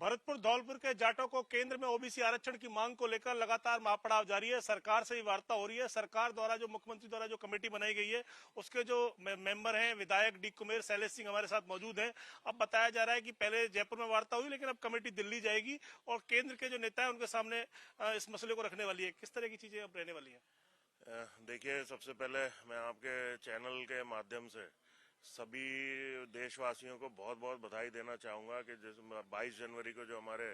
भरतपुर धौलपुर के जाटों को केंद्र में ओबीसी आरक्षण की मांग को लेकर लगातार महापड़ाव जारी है। सरकार से ही वार्ता हो रही है। सरकार द्वारा जो मुख्यमंत्री द्वारा जो कमेटी बनाई गई है उसके जो मेंबर हैं विधायक डी कुमेर शैलेश सिंह हमारे साथ मौजूद हैं। अब बताया जा रहा है कि पहले जयपुर में वार्ता हुई लेकिन अब कमेटी दिल्ली जाएगी और केंद्र के जो नेता है उनके सामने इस मसले को रखने वाली है। किस तरह की चीजें अब रहने वाली है? देखिए, सबसे पहले मैं आपके चैनल के माध्यम से सभी देशवासियों को बहुत बहुत बधाई देना चाहूँगा कि जैसे 22 जनवरी को जो हमारे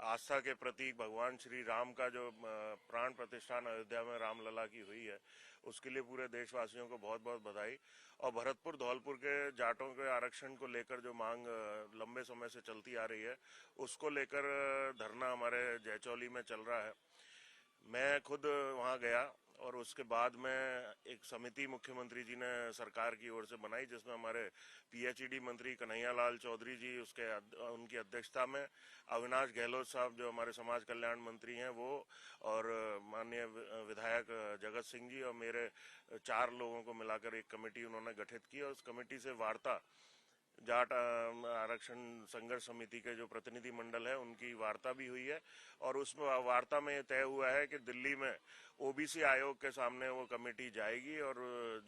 आस्था के प्रतीक भगवान श्री राम का जो प्राण प्रतिष्ठान अयोध्या में रामलला की हुई है, उसके लिए पूरे देशवासियों को बहुत बहुत बधाई। और भरतपुर धौलपुर के जाटों के आरक्षण को लेकर जो मांग लंबे समय से चलती आ रही है, उसको लेकर धरना हमारे जयचौली में चल रहा है। मैं खुद वहाँ गया और उसके बाद में एक समिति मुख्यमंत्री जी ने सरकार की ओर से बनाई, जिसमें हमारे पीएचईडी मंत्री कन्हैया लाल चौधरी जी उनकी अध्यक्षता में अविनाश गहलोत साहब जो हमारे समाज कल्याण मंत्री हैं वो, और माननीय विधायक जगत सिंह जी और मेरे 4 लोगों को मिलाकर एक कमेटी उन्होंने गठित की। और उस कमेटी से वार्ता जाट आरक्षण संघर्ष समिति के जो प्रतिनिधि मंडल है उनकी वार्ता भी हुई है। और उस वार्ता में तय हुआ है कि दिल्ली में ओबीसी आयोग के सामने वो कमेटी जाएगी और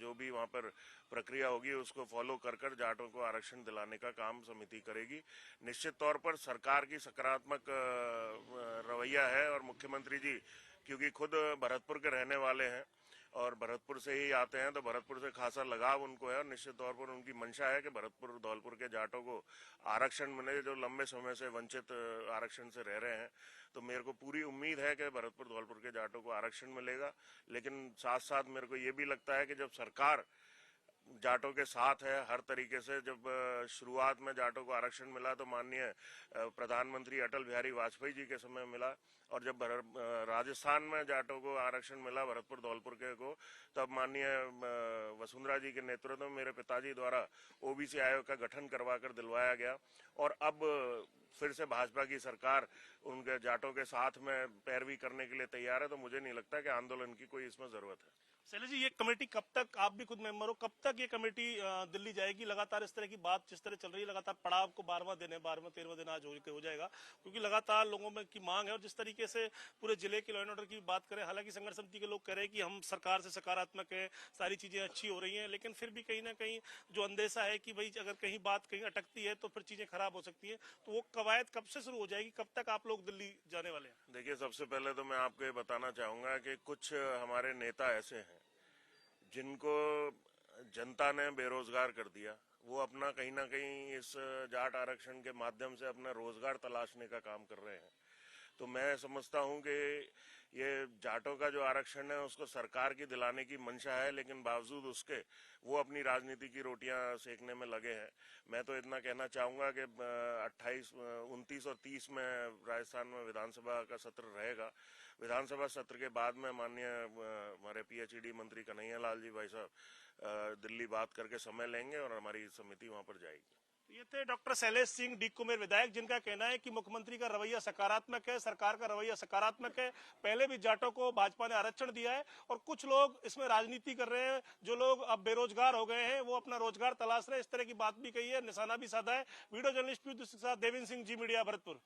जो भी वहाँ पर प्रक्रिया होगी उसको फॉलो कर कर जाटों को आरक्षण दिलाने का काम समिति करेगी। निश्चित तौर पर सरकार की सकारात्मक रवैया है और मुख्यमंत्री जी क्योंकि खुद भरतपुर के रहने वाले हैं और भरतपुर से ही आते हैं, तो भरतपुर से खासा लगाव उनको है और निश्चित तौर पर उनकी मंशा है कि भरतपुर धौलपुर के जाटों को आरक्षण मिले जो लंबे समय से वंचित आरक्षण से रह रहे हैं। तो मेरे को पूरी उम्मीद है कि भरतपुर धौलपुर के जाटों को आरक्षण मिलेगा। लेकिन साथ साथ मेरे को ये भी लगता है कि जब सरकार जाटों के साथ है हर तरीके से, जब शुरुआत में जाटों को आरक्षण मिला तो माननीय प्रधानमंत्री अटल बिहारी वाजपेयी जी के समय मिला, और जब राजस्थान में जाटों को आरक्षण मिला भरतपुर धौलपुर के को, तब माननीय वसुंधरा जी के नेतृत्व में मेरे पिताजी द्वारा ओबीसी आयोग का गठन करवा कर दिलवाया गया। और अब फिर से भाजपा की सरकार उनके जाटों के साथ में पैरवी करने के लिए तैयार है, तो मुझे नहीं लगता कि आंदोलन की कोई इसमें जरूरत है। शैलेश जी, ये कमेटी कब तक, आप भी खुद मेंबर हो, कब तक ये कमेटी दिल्ली जाएगी? लगातार इस तरह की बात जिस तरह चल रही है, लगातार पड़ाव को 12वां दिन है, 12वां 13वां दिन आज हो जाएगा, क्योंकि लगातार लोगों में की मांग है। और जिस तरीके से पूरे जिले के लॉ एंड ऑर्डर की बात करें, हालांकि संघर्ष समिति के लोग कह रहे हैं कि हम सरकार से सकारात्मक है, सारी चीजें अच्छी हो रही है, लेकिन फिर भी कहीं ना कहीं जो अंदेशा है कि भाई अगर कहीं बात कहीं अटकती है तो फिर चीजें खराब हो सकती है। तो वो कवायद कब से शुरू हो जाएगी, कब तक आप लोग दिल्ली जाने वाले हैं? देखिए, सबसे पहले तो मैं आपको ये बताना चाहूंगा कि कुछ हमारे नेता ऐसे हैं जिनको जनता ने बेरोजगार कर दिया। वो अपना कहीं ना कहीं इस जाट आरक्षण के माध्यम से अपना रोजगार तलाशने का काम कर रहे हैं। तो मैं समझता हूं कि ये जाटों का जो आरक्षण है उसको सरकार की दिलाने की मंशा है, लेकिन बावजूद उसके वो अपनी राजनीति की रोटियां सेकने में लगे हैं। मैं तो इतना कहना चाहूंगा कि 28, 29 और 30 में राजस्थान में विधानसभा का सत्र रहेगा। विधानसभा सत्र के बाद में माननीय हमारे पीएचईडी मंत्री कन्हैया लाल जी भाई साहब दिल्ली बात करके समय लेंगे और हमारी समिति वहां पर जाएगी। ये थे डॉक्टर शैलेश सिंह डी कुमेर विधायक, जिनका कहना है कि मुख्यमंत्री का रवैया सकारात्मक है, सरकार का रवैया सकारात्मक है। पहले भी जाटों को भाजपा ने आरक्षण दिया है और कुछ लोग इसमें राजनीति कर रहे हैं। जो लोग अब बेरोजगार हो गए हैं वो अपना रोजगार तलाश रहे हैं, इस तरह की बात भी कही है, निशाना भी साधा है। वीडियो जर्नलिस्ट के साथ देवेंद्र सिंह, जी मीडिया, भरतपुर।